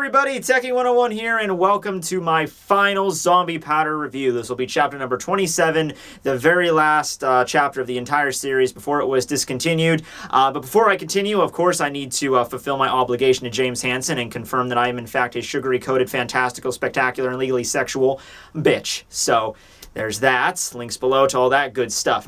everybody, Tekking101 here, and welcome to my final zombie powder review. This will be chapter number 27, the very last chapter of the entire series before it was discontinued. But before I continue, of course, I need to fulfill my obligation to James Hansen and confirm that I am in fact a sugary-coated, fantastical, spectacular, and legally sexual bitch. So there's that. Links below to all that good stuff.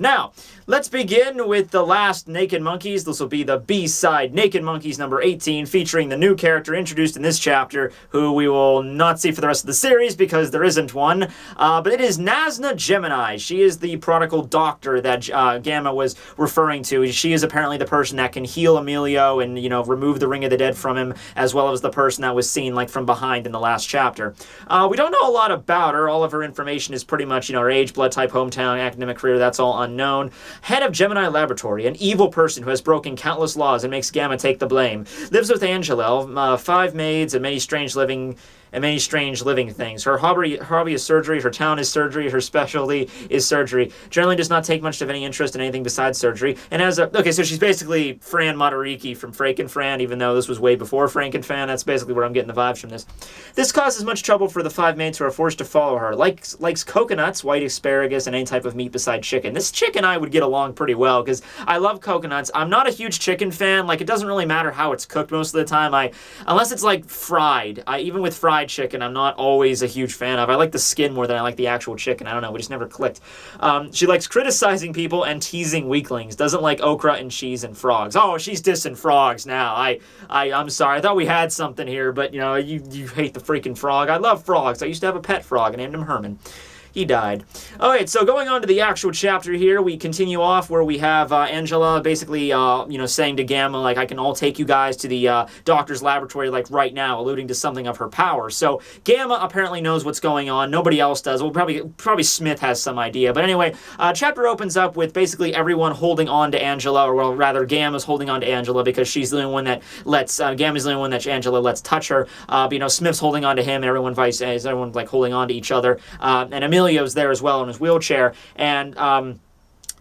Now, let's begin with the last Naked Monkeys. This will be the B-side, Naked Monkeys number 18, featuring the new character introduced in this chapter, who we will not see for the rest of the series because there isn't one. But it is Nasna Gemini. She is the prodigal doctor that Gamma was referring to. She is apparently the person that can heal Emilio and, remove the Ring of the Dead from him, as well as the person that was seen, from behind in the last chapter. We don't know a lot about her. All of her information is pretty much, her age, blood type, hometown, academic career, that's all unknown. Head of Gemini Laboratory, an evil person who has broken countless laws and makes Gamma take the blame. Lives with Angela, 5 maids, and many strange living things. Her hobby is surgery, her talent is surgery, her specialty is surgery. Generally does not take much of any interest in anything besides surgery. And so she's basically Fran Matariki from Frankenfran, even though this was way before Frankenfan. That's basically where I'm getting the vibes from this. This causes much trouble for the 5 maids who are forced to follow her. Likes coconuts, white asparagus, and any type of meat beside chicken. This chick and I would get along pretty well, because I love coconuts. I'm not a huge chicken fan. It doesn't really matter how it's cooked most of the time. Unless it's fried. Even with fried chicken, I'm not always a huge fan of. I like the skin more than I like the actual chicken. I don't know, we just never clicked. She likes criticizing people and teasing weaklings. Doesn't like okra and cheese and frogs. Oh, she's dissing frogs now. I'm sorry. I thought we had something here, but you hate the freaking frog. I love frogs. I used to have a pet frog. I named him Herman. He died. Alright, so going on to the actual chapter here, we continue off where we have Angela basically, saying to Gamma, I can all take you guys to the doctor's laboratory, right now, alluding to something of her power. So Gamma apparently knows what's going on. Nobody else does. Well, probably Smith has some idea. But anyway, chapter opens up with basically everyone holding on to Angela, or rather, Gamma's holding on to Angela because she's the only one that Gamma's the only one that Angela lets touch her. But, Smith's holding on to him, and everyone holding on to each other. And Emilio's there as well in his wheelchair, and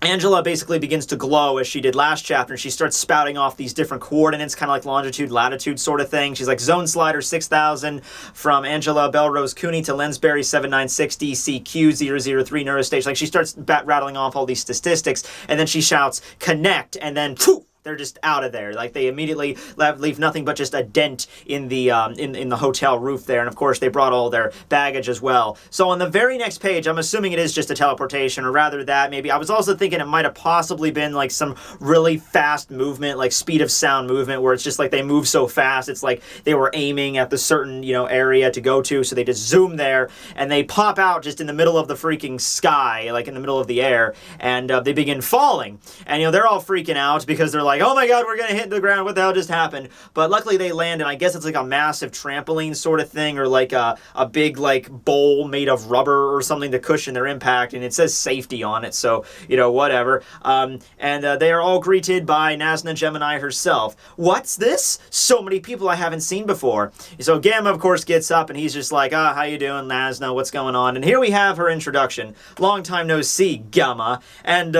Angela basically begins to glow as she did last chapter, and she starts spouting off these different coordinates, kind of like longitude, latitude sort of thing. She's like, Zone Slider 6000 from Angela Belrose Cooney to Lensberry 7960 CQ 003 Neurostation. She starts rattling off all these statistics, and then she shouts, connect, and then poof! They're just out of there. They immediately leave nothing but just a dent in the in the hotel roof there. And of course, they brought all their baggage as well. So on the very next page, I'm assuming it is just a teleportation, or rather that maybe. I was also thinking it might have possibly been some really fast movement, speed of sound movement, where it's just they move so fast. It's they were aiming at the certain area to go to, so they just zoom there and they pop out just in the middle of the freaking sky, in the middle of the air, and they begin falling. And they're all freaking out because they're oh my god, we're gonna hit the ground, what the hell just happened? But luckily they land, and I guess it's a massive trampoline sort of thing, or a big bowl made of rubber or something to cushion their impact, and it says safety on it, so whatever. And they are all greeted by Nasna Gemini herself. What's this? So many people I haven't seen before. So Gamma of course gets up, and he's just how you doing, Nasna, what's going on? And here we have her introduction. Long time no see, Gamma. And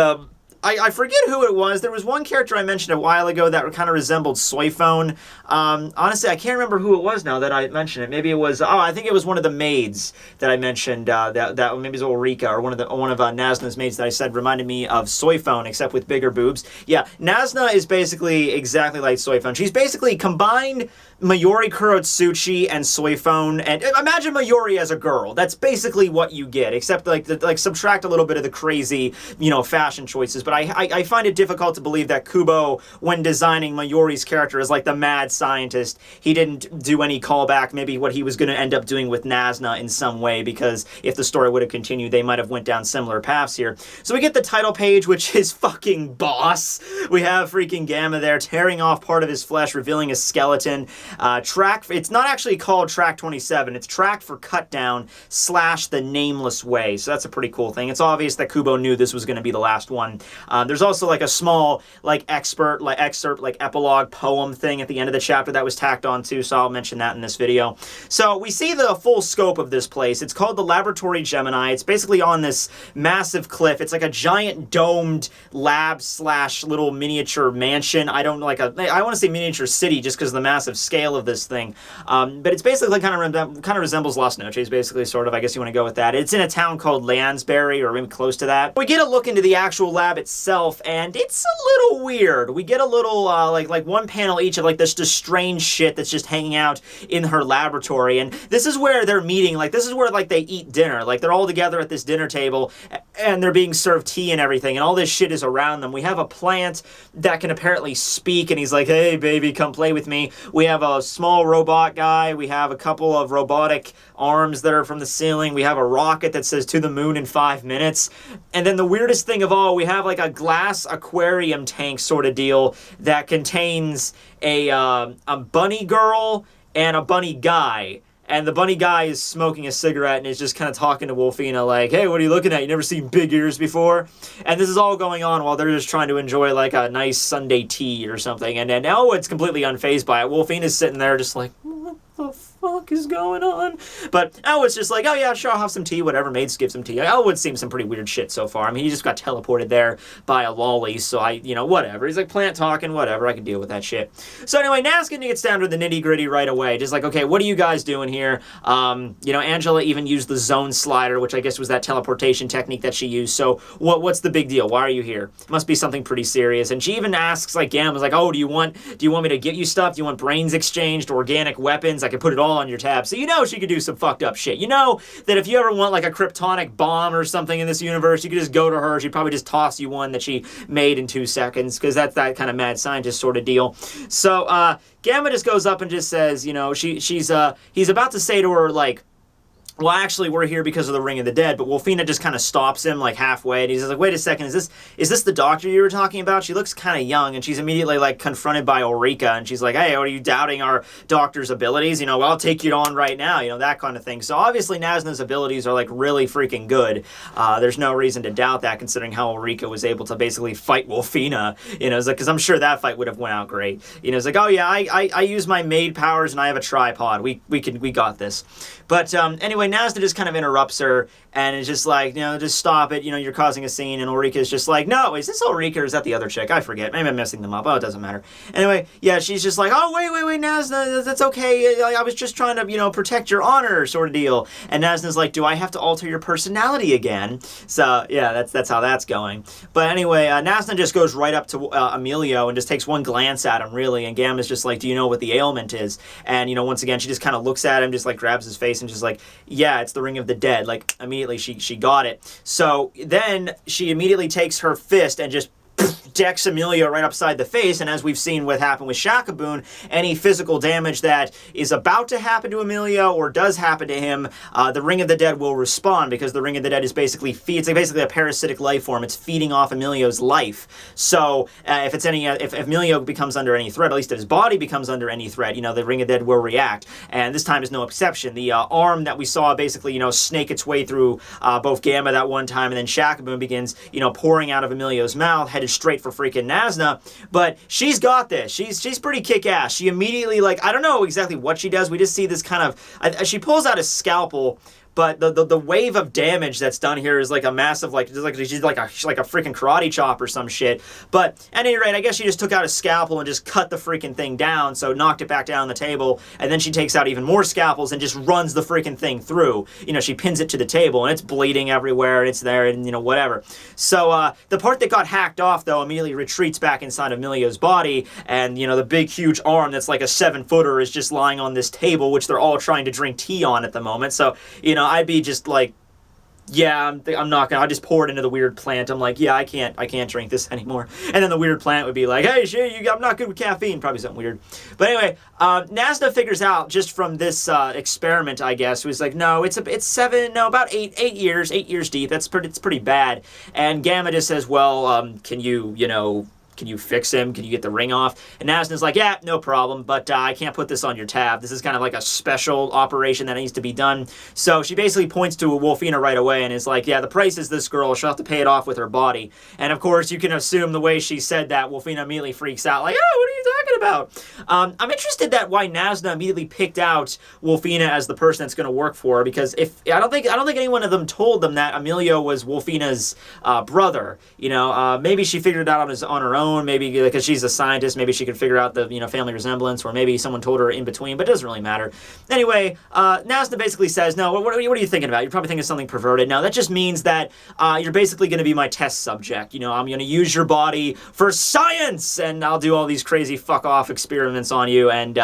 I forget who it was. There was one character I mentioned a while ago that kind of resembled Soyphone. Honestly, I can't remember who it was now that I mentioned it. Maybe it was, I think it was one of the maids that I mentioned, that maybe it was Ulrika, or one of Nasna's maids that I said reminded me of Soyphone, except with bigger boobs. Yeah, Nasna is basically exactly like Soyphone. She's basically combined Mayuri Kurotsuchi and Soyphone, and imagine Mayuri as a girl. That's basically what you get, except subtract a little bit of the crazy, fashion choices. But I find it difficult to believe that Kubo, when designing Mayuri's character as the mad scientist, he didn't do any callback, maybe what he was going to end up doing with Nasna in some way, because if the story would have continued, they might have went down similar paths here. So we get the title page, which is fucking boss. We have freaking Gamma there tearing off part of his flesh, revealing his skeleton, It's not actually called Track.27. It's Track for Cut Down / the Nameless Way. So that's a pretty cool thing. It's obvious that Kubo knew this was going to be the last one. There's also like a small excerpt, epilogue poem thing at the end of the chapter that was tacked on too, so I'll mention that in this video. So we see the full scope of this place. It's called the Laboratory Gemini. It's basically on this massive cliff. It's like a giant domed lab / little miniature mansion. I want to say miniature city just because of the massive scale of this thing. But it's basically kind of resembles Las Noches, basically, sort of. I guess you want to go with that. It's in a town called Lansbury, or maybe close to that. We get a look into the actual lab itself, and it's a little weird. We get a little, like one panel each of like this just strange shit that's just hanging out in her laboratory. And this is where they're meeting. Like, this is where like they eat dinner. Like, they're all together at this dinner table, and they're being served tea and everything, and all this shit is around them. We have a plant that can apparently speak, and he's like, hey, baby, come play with me. We have a small robot guy. We have a couple of robotic arms that are from the ceiling. We have a rocket that says to the moon in 5 minutes. And then the weirdest thing of all, we have like a glass aquarium tank sort of deal that contains a bunny girl and a bunny guy. And the bunny guy is smoking a cigarette and is just kind of talking to Wolfina like, hey, what are you looking at? You never seen big ears before? And this is all going on while they're just trying to enjoy like a nice Sunday tea or something. And then Elwood's completely unfazed by it. Wolfina's sitting there just like, what the fuck is going on? But Elwood's just like, oh yeah, sure, I'll have some tea, whatever. Maids give some tea. Elwood's seen some pretty weird shit so far. I mean, he just got teleported there by a lolly, so whatever. He's like, plant talking, whatever, I can deal with that shit. So anyway, Nasna gets down to the nitty-gritty right away. Just like, okay, what are you guys doing here? Angela even used the zone slider, which I guess was that teleportation technique that she used. So what's the big deal? Why are you here? Must be something pretty serious. And she even asks, like, Gamma's like, oh, do you want me to get you stuff? Do you want brains exchanged, organic weapons? I can put it all on your tab. So she could do some fucked up shit. That if you ever want like a kryptonic bomb or something in this universe, you could just go to her. She'd probably just toss you one that she made in 2 seconds, because that's that kind of mad scientist sort of deal. So Gamma just goes up and just says, he's about to say to her, like, well, actually, we're here because of the Ring of the Dead, but Wolfina just kind of stops him, like, halfway, and he's like, wait a second, is this the doctor you were talking about? She looks kind of young, and she's immediately, like, confronted by Ulrika, and she's like, hey, are you doubting our doctor's abilities? Well, I'll take you on right now, that kind of thing. So, obviously, Nasna's abilities are, like, really freaking good. There's no reason to doubt that, considering how Ulrika was able to basically fight Wolfina, it's like, because I'm sure that fight would have went out great. It's like, oh, yeah, I use my maid powers, and I have a tripod. We got this. But, anyway, Nasna just kind of interrupts her and is just like, just stop it. You're causing a scene. And Ulrika's just like, no, is this Ulrika or is that the other chick? I forget. Maybe I'm messing them up. Oh, it doesn't matter. Anyway, yeah, she's just like, oh, wait, Nasna, that's okay. I was just trying to, protect your honor sort of deal. And Nasna's like, do I have to alter your personality again? So, yeah, that's how that's going. But anyway, Nasna just goes right up to Emilio and just takes one glance at him, really. And Gamma's just like, do you know what the ailment is? And, once again, she just kind of looks at him, just like grabs his face and just like, yeah, it's the Ring of the Dead. Like, immediately she got it. So then she immediately takes her fist and just decks Emilio right upside the face, and as we've seen what happened with Shakaboon, any physical damage that is about to happen to Emilio or does happen to him, the Ring of the Dead will respond, because the Ring of the Dead is basically a parasitic life form. It's feeding off Emilio's life. So if Emilio becomes under any threat, at least if his body becomes under any threat, the Ring of the Dead will react, and this time is no exception. The arm that we saw basically snake its way through both Gamma that one time, and then Shakaboon begins pouring out of Emilio's mouth, headed straight for freaking Nasna. But she's got this. She's pretty kick-ass. She immediately, like, I don't know exactly what she does. We just see this kind of, she pulls out a scalpel, but the wave of damage that's done here is like a massive, she's like a freaking karate chop or some shit. But at any rate, I guess she just took out a scalpel and just cut the freaking thing down, so knocked it back down on the table, and then she takes out even more scalpels and just runs the freaking thing through. She pins it to the table, and it's bleeding everywhere, and it's there, and whatever. So the part that got hacked off, though, immediately retreats back inside Emilio's body, and the big huge arm that's like a 7-footer is just lying on this table, which they're all trying to drink tea on at the moment. So I'd be just like, yeah, I'm not gonna. I just pour it into the weird plant. I'm like, yeah, I can't drink this anymore. And then the weird plant would be like, hey, shit, I'm not good with caffeine. Probably something weird. But anyway, Nasna figures out just from this experiment, I guess, was like, no, it's about eight years deep. It's pretty bad. And Gamma just says, well, can you fix him? Can you get the ring off? And Nasna's like, yeah, no problem, but I can't put this on your tab. This is kind of like a special operation that needs to be done. So she basically points to Wolfina right away and is like, yeah, the price is this girl. She'll have to pay it off with her body. And of course, you can assume the way she said that, Wolfina immediately freaks out, like, oh, what are you talking about? I'm interested that why Nasna immediately picked out Wolfina as the person that's going to work for her, because if I don't think any one of them told them that Emilio was Wolfina's brother. Maybe she figured it out on her own. Maybe because she's a scientist, maybe she could figure out the family resemblance, or maybe someone told her in between. But it doesn't really matter. Anyway, Nasna basically says, "No, what are you thinking about? You're probably thinking of something perverted. No, that just means that you're basically going to be my test subject. I'm going to use your body for science, and I'll do all these crazy fuck off experiments on you. And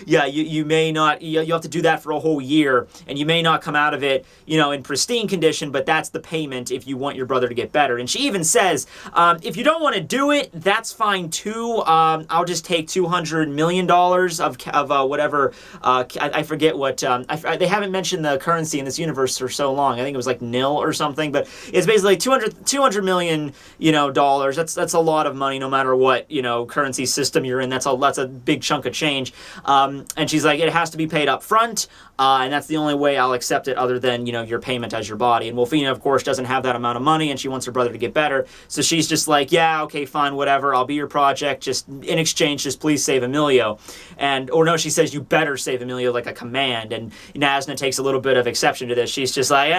you may not. You have to do that for a whole year, and you may not come out of it, in pristine condition. But that's the payment if you want your brother to get better." And she even says, if you don't want to do it, that's fine too. I'll just take $200 million of whatever. I forget what. They haven't mentioned the currency in this universe for so long. I think it was like nil or something, but it's basically $200 million, dollars. That's a lot of money, no matter what, currency system you're in. That's a big chunk of change. And she's like, it has to be paid up front. And that's the only way I'll accept it, other than, your payment as your body. And Wolfina, of course, doesn't have that amount of money, and she wants her brother to get better. So she's just like, yeah, okay, fine, whatever. I'll be your project. Just in exchange, just please save Emilio. Or no, she says, you better save Emilio, like a command. And Nasna takes a little bit of exception to this. She's just like,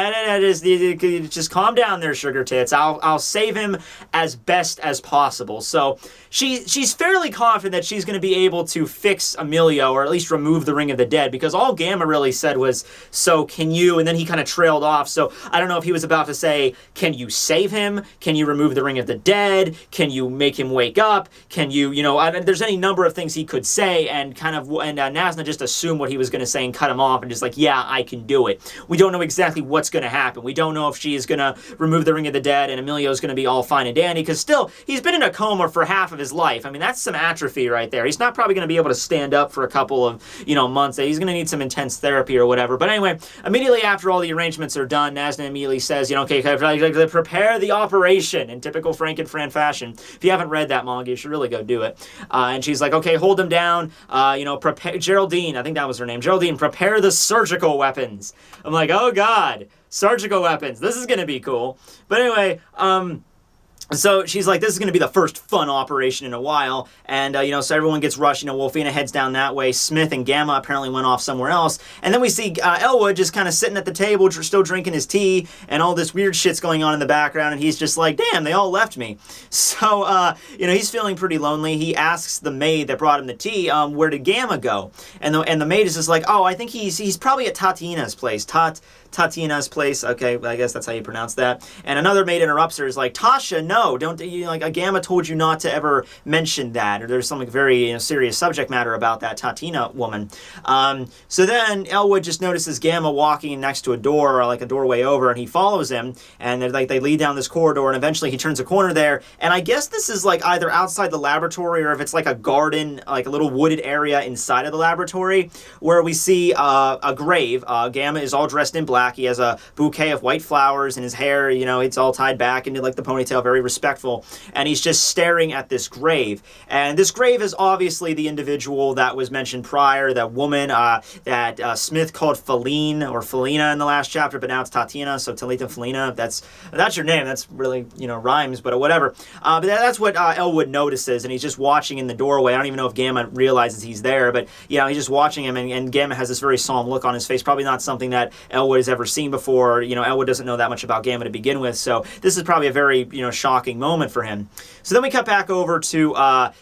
just calm down there, sugar tits. I'll save him as best as possible. So she's fairly confident that she's going to be able to fix Emilio, or at least remove the Ring of the Dead, because all Gamma really said was, so can you, and then he kind of trailed off. So I don't know if he was about to say, can you save him? Can you remove the Ring of the Dead? Can you make him wake up? Can you, there's any number of things he could say, and Nasna just assumed what he was going to say and cut him off, and just like, yeah, I can do it. We don't know exactly what's going to happen. We don't know if she is going to remove the Ring of the Dead and Emilio's going to be all fine and dandy, because still, he's been in a coma for half of his life. I mean, that's some atrophy right there. He's not probably going to be able to stand up for a couple of, months. He's going to need some intense therapy or whatever. But anyway, immediately after all the arrangements are done, Nasna immediately says, okay, prepare the operation in typical Frank and Fran fashion. If you haven't read that manga, you should really go do it. And she's like, okay, hold them down. Prepare Geraldine. I think that was her name. Geraldine, prepare the surgical weapons. I'm like, oh God, surgical weapons. This is going to be cool. But anyway, so she's like, this is going to be the first fun operation in a while. And, so everyone gets rushed. Wolfina heads down that way. Smith and Gamma apparently went off somewhere else. And then we see Elwood just kind of sitting at the table, still drinking his tea, and all this weird shit's going on in the background. And he's just like, damn, they all left me. So, he's feeling pretty lonely. He asks the maid that brought him the tea, where did Gamma go? And the maid is just like, oh, I think he's probably at Tatina's place. Tatina's place. Okay, I guess that's how you pronounce that. And another maid interrupts her, is like, Tasha, no, don't, a Gamma told you not to ever mention that, or there's something very serious subject matter about that Tatina woman. So then Elwood just notices Gamma walking next to a door, or like a doorway over, and he follows him, and they lead down this corridor, and eventually he turns a corner there, and I guess this is like either outside the laboratory, or if it's like a garden, like a little wooded area inside of the laboratory, where we see a grave. Gamma is all dressed in black. He has a bouquet of white flowers, and his hair, it's all tied back into like the ponytail, very respectful, and he's just staring at this grave. And this grave is obviously the individual that was mentioned prior, that woman that Smith called Feline or Felina in the last chapter, but now it's Tatina, so Talita Felina. That's your name. That's really, rhymes, but whatever. But that's what Elwood notices, and he's just watching in the doorway. I don't even know if Gamma realizes he's there, but he's just watching him, and Gamma has this very solemn look on his face, probably not something that Elwood has ever seen before. Elwood doesn't know that much about Gamma to begin with, so this is probably a very, shocking moment for him. So then we cut back over to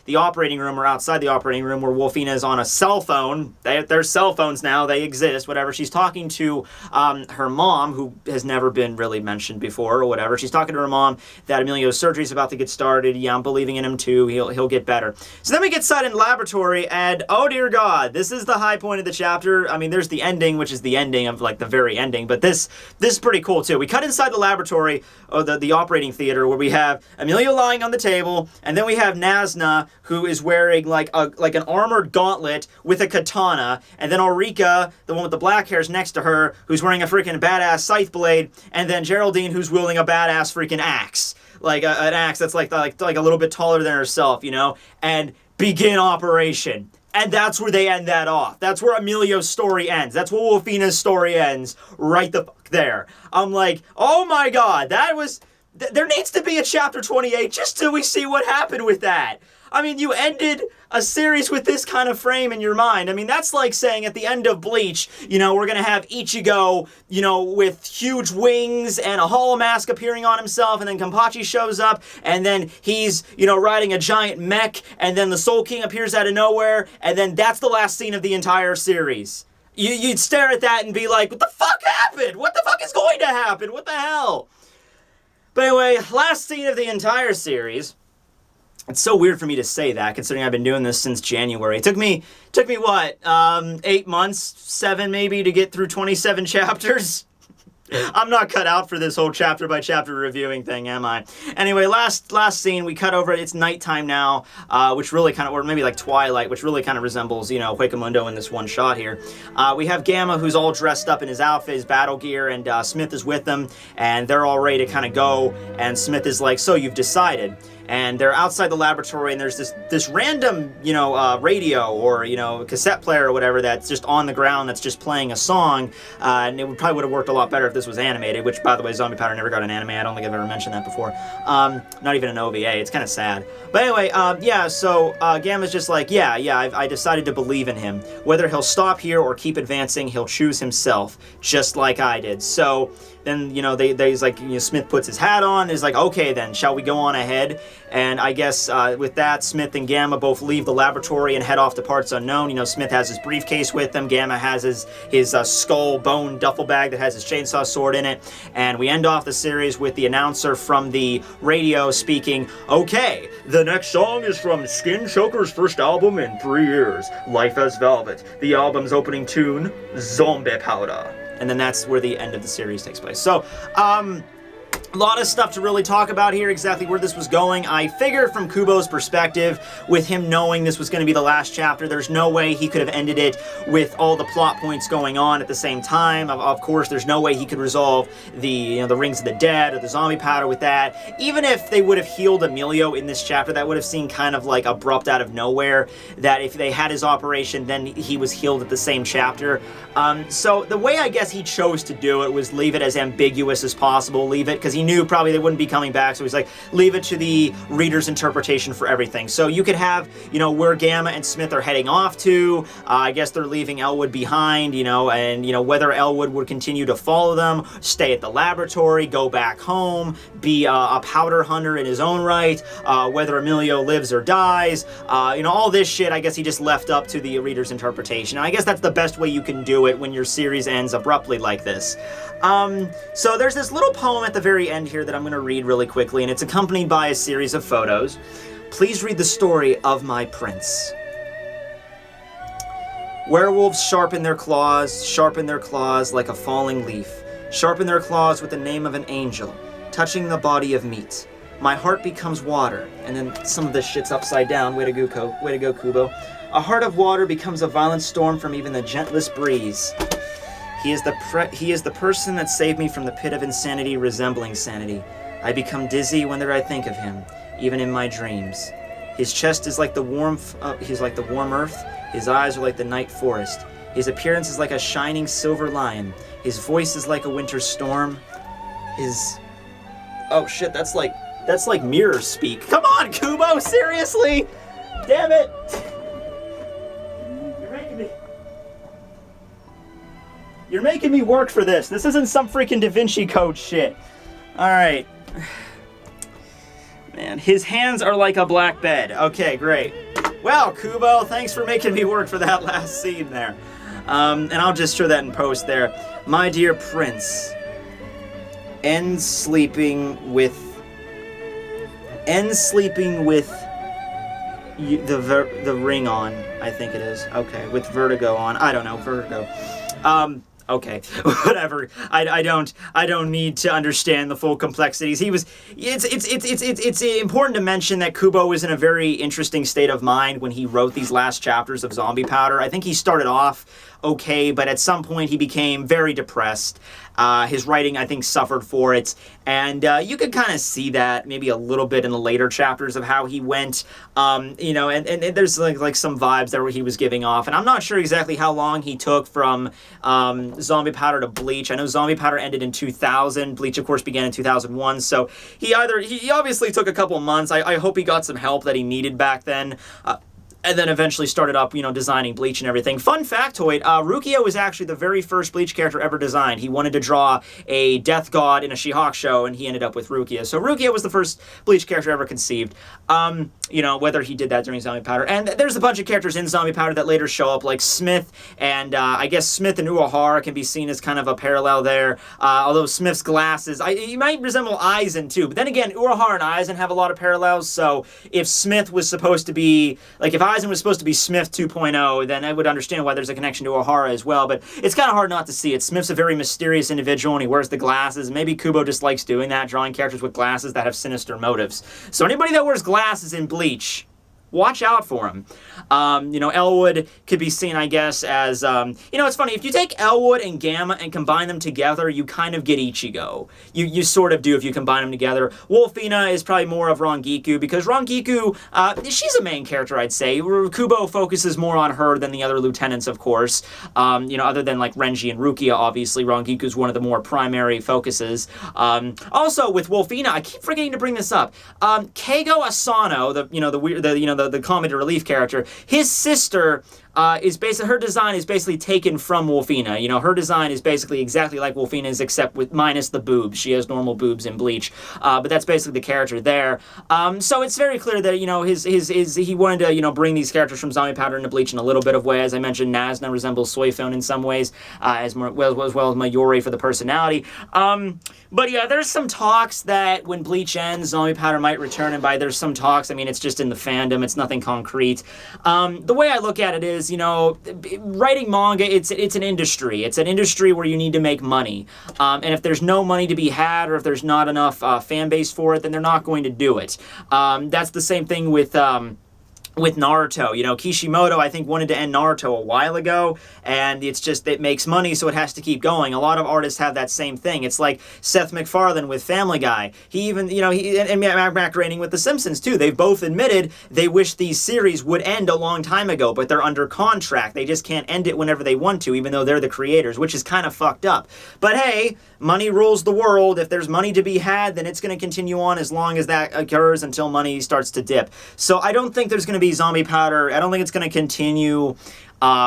the operating room, or outside the operating room, where Wolfina is on a cell phone. They're cell phones now, they exist, whatever. She's talking to her mom, who has never been really mentioned before, or whatever. She's talking to her mom that Emilio's surgery is about to get started. Yeah, I'm believing in him too. He'll get better. So then we get side in laboratory, and oh dear God, this is the high point of the chapter. I mean, there's the ending, which is the ending of like the very ending anything, but this is pretty cool too. We cut inside the laboratory, or the operating theater, where we have Emilio lying on the table, and then we have Nasna, who is wearing like an armored gauntlet with a katana, and then Ulrika, the one with the black hair, is next to her, who's wearing a freaking badass scythe blade, and then Geraldine, who's wielding a badass freaking axe, like an axe that's like a little bit taller than herself, you know, and begin operation. And that's where they end that off. That's where Emilio's story ends. That's where Wolfina's story ends, right the fuck there. I'm like, oh my god, that was... there needs to be a chapter 28 just till we see what happened with that. I mean, you ended a series with this kind of frame in your mind. I mean, that's like saying at the end of Bleach, you know, we're going to have Ichigo, you know, with huge wings and a hollow mask appearing on himself, and then Kenpachi shows up, and then he's, you know, riding a giant mech, and then the Soul King appears out of nowhere, and then that's the last scene of the entire series. You'd stare at that and be like, what the fuck happened? What the fuck is going to happen? What the hell? But anyway, last scene of the entire series. It's so weird for me to say that, considering I've been doing this since January. It took me what, 8 months, 7 maybe, to get through 27 chapters? I'm not cut out for this whole chapter-by-chapter reviewing thing, am I? Anyway, last scene, we cut over, it's nighttime now, which really kind of, or maybe like twilight, which really kind of resembles, you know, Huecamundo in this one shot here. We have Gamma, who's all dressed up in his outfit, his battle gear, and Smith is with them, and they're all ready to kind of go, and Smith is like, so you've decided. And they're outside the laboratory, and there's this random, you know, radio or, you know, cassette player or whatever that's just on the ground that's just playing a song. And it probably would have worked a lot better if this was animated, which, by the way, Zombie Powder never got an anime. I don't think I've ever mentioned that before. Not even an OVA. It's kind of sad. But anyway, yeah, so Gamma's just like, yeah, I decided to believe in him. Whether he'll stop here or keep advancing, he'll choose himself, just like I did. So... then, you know, he's like, you know, Smith puts his hat on, is like, okay then, shall we go on ahead? And I guess with that, Smith and Gamma both leave the laboratory and head off to parts unknown. You know, Smith has his briefcase with him, Gamma has his skull bone duffel bag that has his chainsaw sword in it, and we end off the series with the announcer from the radio speaking, okay, the next song is from Skin Choker's first album in 3 years, Life as Velvet. The album's opening tune, Zombie Powder. And then that's where the end of the series takes place. So, a lot of stuff to really talk about here, exactly where this was going. I figure from Kubo's perspective, with him knowing this was going to be the last chapter, there's no way he could have ended it with all the plot points going on at the same time. Of course, there's no way he could resolve the, you know, the Rings of the Dead or the Zombie Powder with that. Even if they would have healed Emilio in this chapter, that would have seemed kind of like abrupt out of nowhere, that if they had his operation, then he was healed at the same chapter. So the way I guess he chose to do it was leave it as ambiguous as possible, leave it, because he knew probably they wouldn't be coming back, so he's like, leave it to the reader's interpretation for everything. So you could have, you know, where Gamma and Smith are heading off to, I guess they're leaving Elwood behind, you know, and, you know, whether Elwood would continue to follow them, stay at the laboratory, go back home, be a powder hunter in his own right, whether Emilio lives or dies, you know, all this shit, I guess he just left up to the reader's interpretation. And I guess that's the best way you can do it when your series ends abruptly like this. So there's this little poem at the very end here that I'm going to read really quickly, and it's accompanied by a series of photos. Please read the story of my prince. Werewolves sharpen their claws like a falling leaf, sharpen their claws with the name of an angel, touching the body of meat. My heart becomes water, and then some of this shit's upside down. Way to go, Kubo. A heart of water becomes a violent storm from even the gentlest breeze. He is the person that saved me from the pit of insanity resembling sanity. I become dizzy whenever I think of him, even in my dreams. His chest is like the warm earth. His eyes are like the night forest. His appearance is like a shining silver lion. His voice is like a winter storm. Oh shit, that's like mirror speak. Come on, Kubo, seriously? Damn it! You're making me work for this. This isn't some freaking Da Vinci Code shit. Alright. Man, his hands are like a black bed. Okay, great. Well, Kubo, thanks for making me work for that last scene there. And I'll just show that in post there. My dear prince, end sleeping with the ring on, I think it is. Okay, with vertigo on. I don't know, vertigo. Okay, whatever. I don't need to understand the full complexities. It's important to mention that Kubo was in a very interesting state of mind when he wrote these last chapters of Zombie Powder. I think he started off okay, but at some point he became very depressed. His writing, I think, suffered for it, and you could kind of see that maybe a little bit in the later chapters of how he went, and there's like some vibes there where he was giving off, and I'm not sure exactly how long he took from Zombie Powder to Bleach. I know Zombie Powder ended in 2000, Bleach, of course, began in 2001, so he obviously took a couple months. I hope he got some help that he needed back then. And then eventually started up, designing Bleach and everything. Fun factoid, Rukia was actually the very first Bleach character ever designed. He wanted to draw a death god in a She-Hulk show, and he ended up with Rukia. So Rukia was the first Bleach character ever conceived. Whether he did that during Zombie Powder. And there's a bunch of characters in Zombie Powder that later show up, like Smith, and I guess Smith and Uehara can be seen as kind of a parallel there. Although Smith's glasses, he might resemble Aizen too. But then again, Uehara and Aizen have a lot of parallels, so if Smith was supposed to be, like if Aizen was supposed to be Smith 2.0, then I would understand why there's a connection to Uehara as well, but it's kind of hard not to see it. Smith's a very mysterious individual, and he wears the glasses. Maybe Kubo just likes doing that, drawing characters with glasses that have sinister motives. So anybody that wears glasses in Bleach, watch out for him. Elwood could be seen, I guess, as, it's funny, if you take Elwood and Gamma and combine them together, you kind of get Ichigo. You sort of do if you combine them together. Wolfina is probably more of Rangiku, because Rangiku, she's a main character, I'd say. Kubo focuses more on her than the other lieutenants, of course. Other than, like, Renji and Rukia, obviously, Rangiku's one of the more primary focuses. Also, with Wolfina, I keep forgetting to bring this up. Keigo Asano, the comedy relief character, his sister is basically, her design is basically taken from Wolfina. Her design is basically exactly like Wolfina's, except with minus the boobs. She has normal boobs in Bleach, but that's basically the character there. So it's very clear that he wanted to bring these characters from Zombie Powder into Bleach in a little bit of way. As I mentioned, Nasna resembles Soifun in some ways, as well as Mayuri for the personality. But yeah, there's some talks that when Bleach ends, Zombie Powder might return, and by there's some talks, I mean, it's just in the fandom, it's nothing concrete. The way I look at it is, writing manga, it's an industry. It's an industry where you need to make money. And if there's no money to be had, or if there's not enough fan base for it, then they're not going to do it. That's the same thing with Naruto. Kishimoto, I think, wanted to end Naruto a while ago, and it's just, it makes money, so it has to keep going. A lot of artists have that same thing. It's like Seth MacFarlane with Family Guy. He even, and Mac Groening with The Simpsons, too. They've both admitted they wish these series would end a long time ago, but they're under contract. They just can't end it whenever they want to, even though they're the creators, which is kind of fucked up. But hey, money rules the world. If there's money to be had, then it's going to continue on as long as that occurs until money starts to dip. So I don't think there's going to be Zombie Powder. I don't think it's going to continue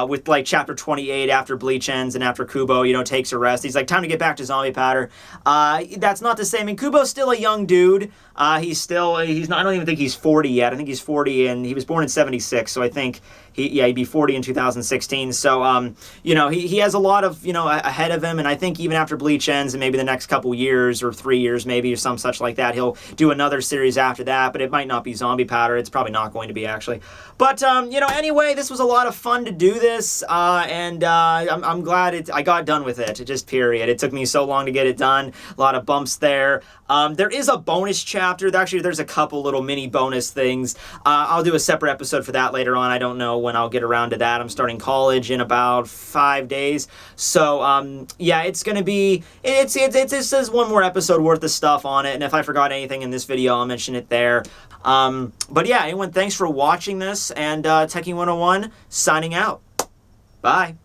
with like chapter 28 after Bleach ends and after Kubo, takes a rest. He's like, time to get back to Zombie Powder. That's not the same. And Kubo's still a young dude. He's not, I don't even think he's 40 yet. I think he's 40, and he was born in 76, so I think he'd be 40 in 2016. So, he has a lot of, ahead of him, and I think even after Bleach ends, and maybe the next couple years, or 3 years maybe, or some such like that, he'll do another series after that, but it might not be Zombie Powder. It's probably not going to be, actually. But, anyway, this was a lot of fun to do this, and I'm glad I got done with it, just period. It took me so long to get it done. A lot of bumps there. There is a bonus chapter. Actually, there's a couple little mini bonus things. I'll do a separate episode for that later on. I don't know when I'll get around to that. I'm starting college in about 5 days. So, yeah, it's going to be... It says one more episode worth of stuff on it, and if I forgot anything in this video, I'll mention it there. But yeah, anyone, thanks for watching this, and Tekking101 signing out. Bye.